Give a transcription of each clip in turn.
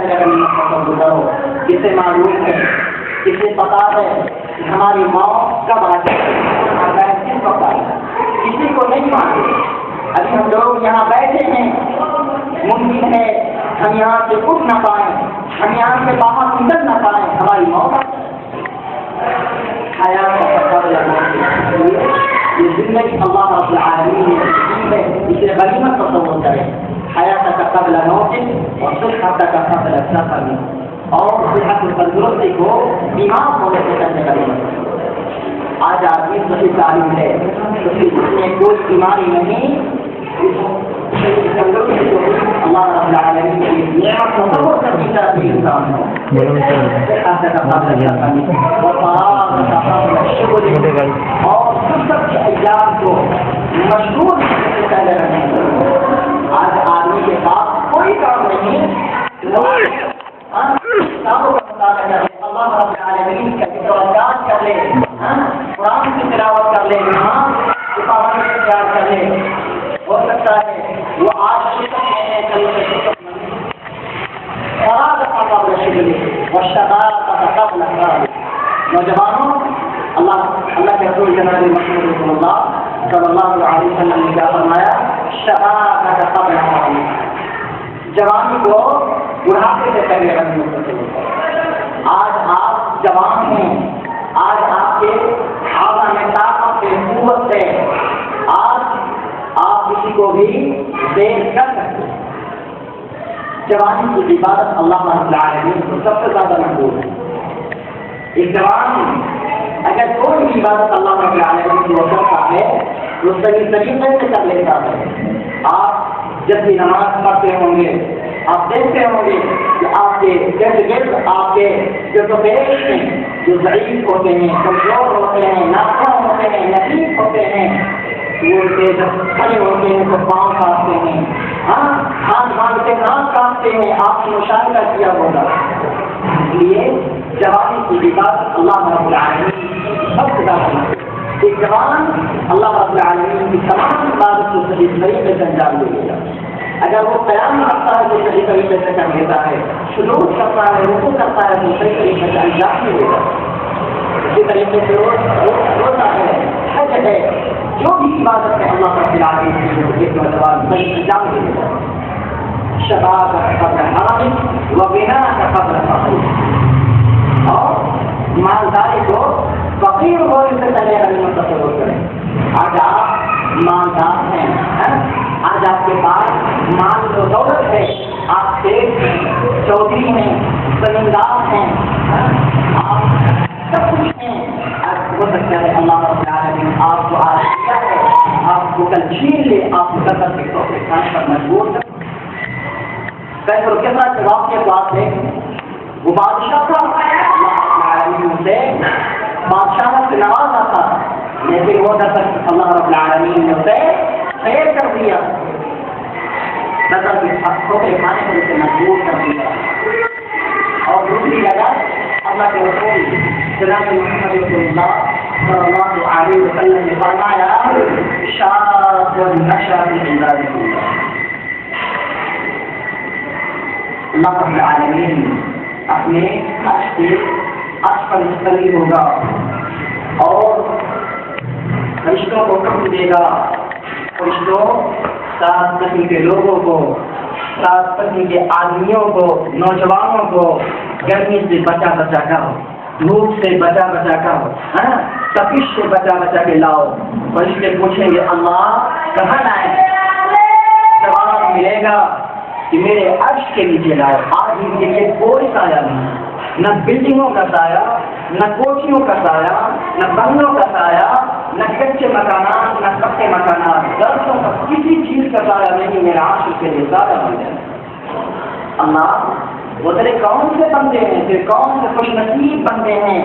اللہ کا نعمت تصور کرو. کسے معلوم ہے, کسے پتا ہے کہ ہماری موت کب آ جائے, کس وقت آئے گا, کسی کو نہیں معلوم. ابھی ہم لوگ یہاں بیٹھے ہیں, ممکن ہے ہم یہاں سے اٹھ نہ پائیں, ہم یہاں سے باہر نکل نہ پائیں, ہماری موت حیات کا سفر لگنا. یہ زندگی اللہ رب العالمین نے اسے غنیمت تصور کرے. حیات کا قبل موت اور صحت کا قبل سفر, اور صحت تندرستی کو بیمار ہونے سے کرنے کا نہیں. آج آدمی صحیح تعلیم ہے, اس میں کوئی بیماری نہیں, اللہ رب العالمین کی نعمت تصور کرنے کا بھی انسان ہو. اور سب کے ایام کو مشغول کرنے رہنے. آج آدمی کے پاس کوئی کام نہیں, اللہ رب العالمین کا ذکر کر لے, قرآن کی تلاوت کر لے, پابندی تیار کر لے. ہو سکتا ہے وہ آج شکر میں کل سے نوجوانوں, اللہ کے رسول جناب محمد رسول اللہ صلی اللہ علیہ وسلم نے کیا فرمایا, شباب کا قبل حرام. جوانی کو بڑھاپے سے پہلے رکھنے. آج آپ جوان ہیں, آج آپ کے حاضر میں طاقت سے قوت سے آج آپ کسی کو بھی دیکھ کر سکتے ہیں. جوانی کی عبادت اللہ رب العالمین کو سب سے زیادہ مقبول ہے. ایک جوان اگر کوئی بھی عبادت اللہ رب العالمین کو کرتا ہے تو صحیح طریقے سے کر لیتا ہے. آپ جب بھی نماز پڑھتے ہوں گے آپ دیکھتے ہوں گے کہ آپ کے گرد گرد آپ کے جو پیش ہیں, جو ضعیف ہوتے ہیں, کمزور ہوتے ہیں, ناخن ہوتے ہیں, نحیف ہوتے ہیں, وہ جب کھڑے ہوتے ہیں تو پاؤں کاٹتے ہیں, ہاتھ باندھتے ناک کاٹتے ہیں. آپ نے مشاہدہ کیا ہوگا. اس لیے جوانی کی عبادت اللہ رب العالمین سب سے زیادہ. ایک جوان اللہ رب العالمین کی تمام عبادت کو صحیح طریقے سے انجام دے گا. اگر وہ قیام رکھتا ہے تو صحیح طریقے سے کر لیتا ہے, سجود کرتا ہے, رکوع کرتا ہے تو صحیح طریقے سے انجام دے گا. اسی طریقے سے روزہ ہے, حج ہے, جو بھی عبادت ہے اللہ رب العالمین کی ایک مرتبہ صحیح انجام دے گا. شباب کا قبل حرام و غنا کا قبل فقر, اور مالداری کو فقیر ہونے سے پہلے غنیمت تصور کریں. آج آپ مالدار ہیں, آج آپ کے پاس مال و دولت ہے, آپ شیخ ہیں, چودھری ہیں, زمیندار ہیں, آپ سب کچھ ہیں. ہو سکتا ہے اللہ رب العالمین آپ کو آج کیا ہے, آپ کو کل چھین لے, آپ کو کثرت کے طور پہ کھانے پر مجبور کر. کیسے اور کس طرح کے واقعے کو آپ دیکھیں. وہ بادشاہ تھا, اللہ رب العالمین سے بادشاہ سے نوازا تھا, لیکن وہ جب تک اللہ رب العالمین نے اسے خیر کر دیا, نظر کے ٹھوکرے کھانے پر اسے مجبور کر دیا. اور دوسری جگہ اللہ کے رسول جناب محمد رسول اللہ صلی اللہ علیہ وسلم نے فرمایا, شاب نشا فی عبادۃ اللہ. اللہ رب العالمین اپنے عرش کے عرش پر مستوی ہوگا اور فرشتوں کو حکم دے گا, فرشتوں سات قسم کے لوگوں کو, سات قسم کے آدمیوں کو, نوجوانوں کو گرمی سے بچا بچا کر, دھوپ سے بچا بچا کر, تپش سے بچا بچا کے لاؤ. فرشتے پوچھیں گے اللہ کہاں لائیں؟ جواب ملے گا کہ میرے عرش کے نیچے لاؤ. آج ان کے لیے کوئی سایہ نہیں, نہ بلڈنگوں کا سایہ, نہ کوٹھیوں کا سایہ, نہ بنگلوں کا سایہ, نہ کچے مکانات, نہ پکے مکانات, درختوں کا کسی چیز کا سایہ نہیں. میرا عرش کے لیے سایہ بن جائے. اللہ وہ تیرے کون سے بندے ہیں, تیرے کون سے خوش نصیب بندے ہیں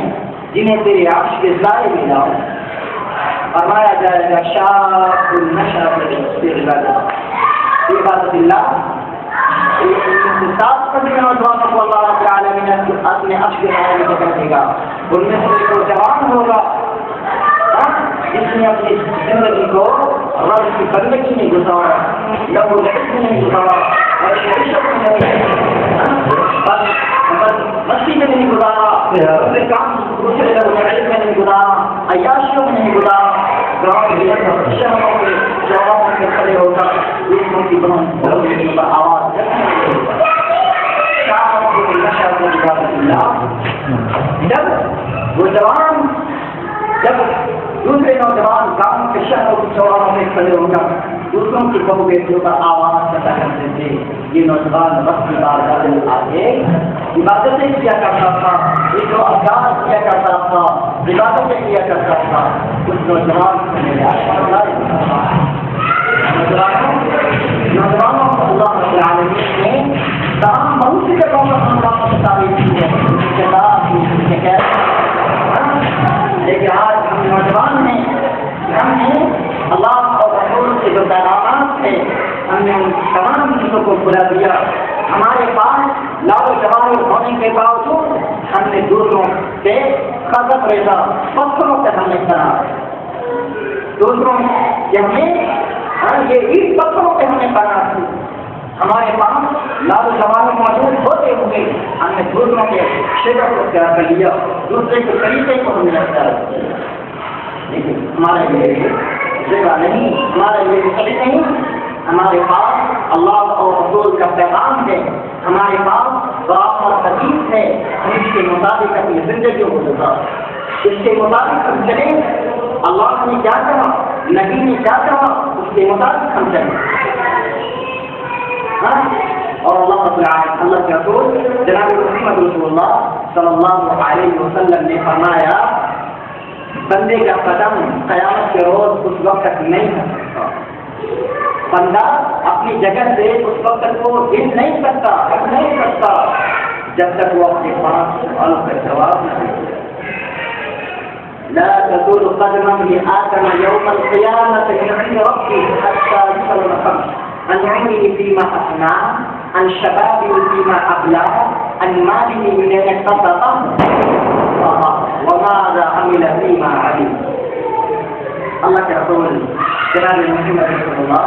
جنہیں تیرے عرش کے سائے میں لاؤ. فرمایا جائے گا شاب نشا فی عبادت اللہ. سات پڑھنے نوجوانوں کو اللہ رب العالمین اپنے عرش کے سائے میں جگہ دے گا. ان میں سے ایک جوان ہوگا جس نے اپنی زندگی کو رب کی بندگی میں گزارا, لب العلم میں گزارا, اور عشق میں دوسرے کام دوسرے لوگ علم میں نہیں گزارا، عیاشیوں میں نہیں گزارا، گاؤں شہروں کے جوابوں میں کھڑے ہو کر دوسروں کی بہن پر آواز جب وہ جوان جب دوسرے نوجوان گاؤں کے شہروں کے چوراہوں میں کھڑے ہو کر دوسروں کی بہو بیٹیوں پر آواز پیدا کرتے تھے، یہ نوجوان وقت کی بارگاہ میں آگے عبادتیں کیا کرتا تھا، ایک اذکار کیا کرتا تھا، عبادتیں کیا کرتا تھا، اس نوجوان کو میرے نوجوانوں کو اللہ رب العالمین نے تمام بہت سی جگہوں پر اللہ کی تعریف کی ہے، لیکن آج ہم نوجوان ہیں، ہم نے اللہ اور رسول کے جو پیغامات تھے ہم نے ان تمام چیزوں کو بھلا دیا، ہمارے پاس لاؤ جوان ہونے کے باوجود ہم نے دوسروں سے قدر ریزا پتھروں سے ہم نے کرا، دوسروں کے ہمیں یہ عید پتھروں سے ہم نے کرا، ہمارے پاس لاؤ جوان موجود ہوتے ہوئے ہم نے دوسروں کے شکر کو کیا کر لیا، دوسرے کے طریقے کو ہم نے اختیار کیا، لیکن ہمارے لیے جگہ نہیں، ہمارے لیے کبھی نہیں، ہمارے پاس اللہ اور رسول کا پیغام ہے، ہمارے پاس قرآن اور حدیث ہے، ہم اس کے مطابق اپنی زندگیوں کو گزاریں، اس کے مطابق ہم چلیں، اللہ نے کیا کہا، نبی نے کیا کہا، اس کے مطابق ہم چلیں، اور اللہ رب العالمین اللہ کے رسول جناب محمد رسول اللہ صلی اللہ علیہ وسلم نے فرمایا بندے کا قدم قیامت کے روز اس وقت تک نہیں کر سکتا، بندہ اپنی جگہ سے اس وقت تک وہ ہل نہیں سکتا، ہٹ نہیں سکتا جب تک وہ اپنے پاس سوالوں کا جواب نہ دے۔ لا تزول قدم ابن آدم يوم القيامة من عند ربه حتى يسأل الخمس عن عمره فيما أفنى، عن شبابه فيما أبلى، عن ماله من أين اكتسبه وماذا عمل فيما علم۔ اللہ کے رسول جناب محمد رسول اللہ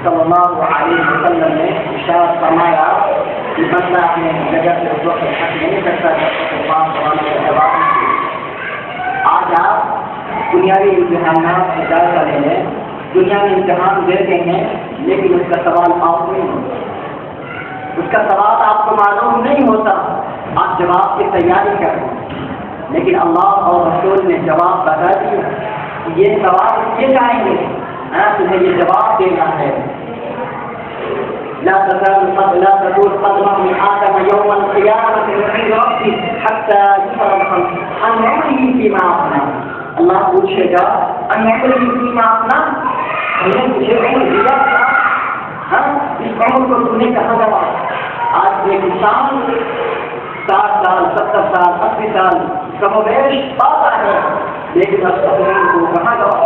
صلی اللہ علیہ وسلم نے ارشاد فرمایا کہ بندہ اپنے جگہ سے اس وقت حق نہیں کرتا جب تک پانچ سوالوں کا جواب نہیں۔ آج آپ دنیاوی امتحانات سے جائزہ لے لیں، دنیاوی امتحان دیتے ہیں لیکن اس کا سوال آپ نہیں ہوتا، اس کا سوال آپ کو معلوم نہیں ہوتا، آپ جواب کی تیاری کریں، لیکن اللہ اور رسول نے جواب بتا دیا کہ یہ سوال کیے جائیں گے، تمہیں یہ جواب دینا ہے۔ لا تزول قدم ابن آدم يوم القيامة من عند ربه حتى يسأل الخمس عن عمره فيما أفنى۔ اللہ پوچھے گا عن عمره فيما أفنى، ہم نے تجھے عمر دیا تھا، اس عمر کو تم نے کہاں گوا؟ آج ایک انسان 60 سال 70 سال 80 سال کم و بیش پاتا ہے، لیکن اس عمر کو کہاں گوا؟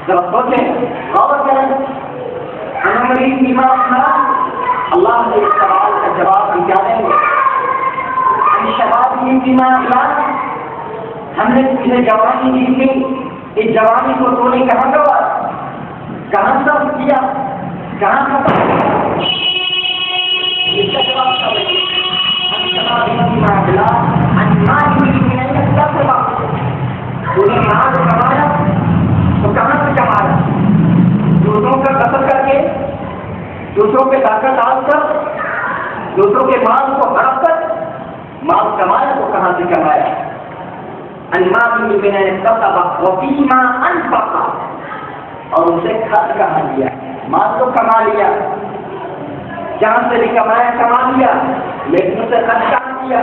ذرا سوچیں، غور کریں، ہماری فیما اللہ نے اس سوال کا جواب کیا دیں گے؟ شباب کی فیما ہم نے تجھے جوانی دی تھی، اس جوانی کو تو نے کہاں گوا، کہاں صرف کیا، کہاں ختم، اس کا جواب کیا ہے؟ تو نے کہاں سے کمایا تو کہاں سے کمایا؟ دوسروں کا قتل کر کے، دوسروں کے طاقت ڈال کر، دوسروں کے مال کو ہڑپ کر مال کمایا تو کہاں سے کمایا؟ انمالی میں نے وفیما انفقا، اور اسے خرچ کہاں لیا؟ مال تو کما لیا، جہاں سے بھی کمایا کما لیا، لیکن اسے خرچ کہاں کیا؟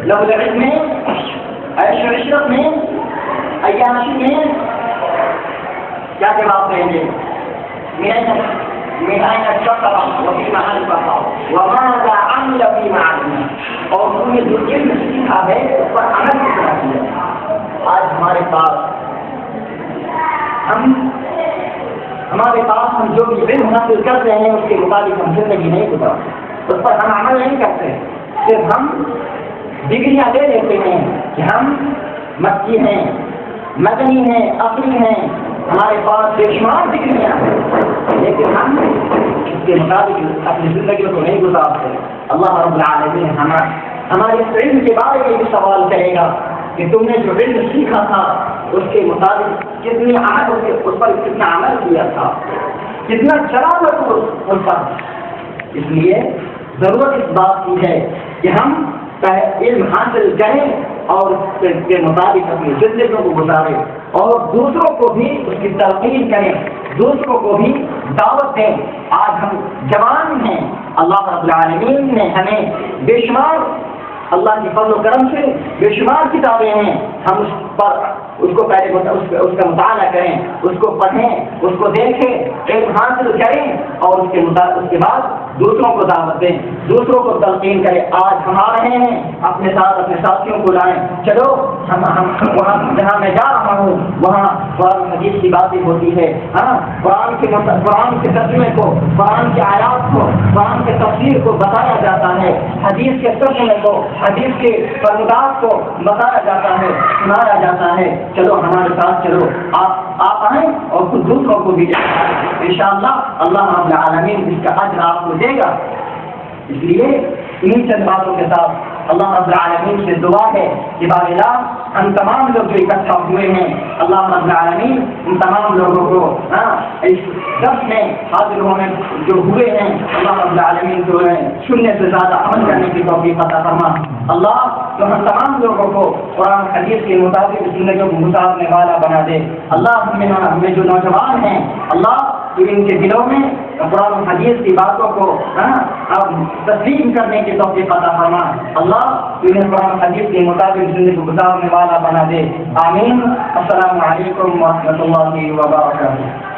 لفظ علم میں، عیش و عشرت میں، عیاشی میں کیا جواب دیں گے؟ من أين اكتسب وفيما أنفق وماذا عمل فيما علم، اور تم نے جو علم سیکھا ہے اس پر عمل کتنا کیا؟ آج ہمارے پاس ہم جو بھی علم حاصل کرتے ہیں اس کے مطابق ہم زندگی نہیں گزارتے، اس پر ہم عمل نہیں کرتے، صرف ہم ڈگریاں دے دیتے ہیں کہ ہم مکی ہیں، مدنی ہیں، عقلی ہیں، ہمارے پاس بے شمار ڈگریاں ہیں، لیکن ہم اس کے مطابق اپنی زندگی کو نہیں گزارتے۔ اللہ رب العالمین ہمارے علم کے بارے میں بھی سوال کرے گا کہ تم نے جو علم سیکھا تھا اس کے مطابق کتنی عمل اس پر کتنا عمل کیا تھا، کتنا چلا تھا اس پر۔ اس لیے ضرورت اس بات کی ہے کہ ہم علم حاصل کریں اور اس کے مطابق اپنی زندگیوں کو گزاریں اور دوسروں کو بھی اس کی تلقین کریں، دوسروں کو بھی دعوت دیں۔ آج ہم جوان ہیں، اللہ رب العالمین نے ہمیں بے شمار اللہ کے فضل و کرم سے بے شمار کتابیں ہیں، ہم اس پر اس کو پہلے اس کا مطالعہ کریں، اس کو پڑھیں، اس کو دیکھیں، علم حاصل کریں اور اس کے بعد دوسروں کو دعوت دیں، دوسروں کو تلقین کریں۔ آج ہم آ رہے ہیں، اپنے ساتھ اپنے ساتھیوں کو لائیں، چلو ہم وہاں جہاں میں جا رہا ہوں وہاں قرآن حدیث کی باتیں ہوتی ہے، قرآن کے ترجمے کو، قرآن کی آیات کو، قرآن کے تفسیر کو بتایا جاتا ہے، حدیث کے ترجمے کو، حدیث کے فرمودات کو بتایا جاتا ہے، سنایا جاتا ہے۔ چلو ہمارے ساتھ چلو، آپ آئیں اور کچھ دوسروں کو بھی دیں، انشاءاللہ اللہ رب العالمین اس کا اجر آپ کو دے گا۔ اس لیے انہیں چند باتوں کے ساتھ اللہ رب العالمین سے دعا ہے کہ بالا ہم تمام لوگ جو اکٹھا ہوئے ہیں، اللہ رب العالمین ان تمام لوگوں کو اس درس میں حاضر ہونے جو ہوئے ہیں، اللہ رب العالمین جو ہے سننے سے زیادہ عمل کرنے کی توفیق عطا فرما۔ اللہ تو ہم تمام لوگوں کو قرآن حدیث کے مطابق زندگیوں کو گزارنے والا بنا دے۔ اللہ ہمیں جو نوجوان ہیں، اللہ تو ان کے دلوں میں قرآن حدیث کی باتوں کو اب تسلیم کرنے کی توفیق عطا فرما۔ اللہ تو انہیں قرآن حدیث کے مطابق زندگی کو گزارنے والا بنا دے۔ آمین۔ السلام علیکم ورحمۃ اللہ وبرکاتہ۔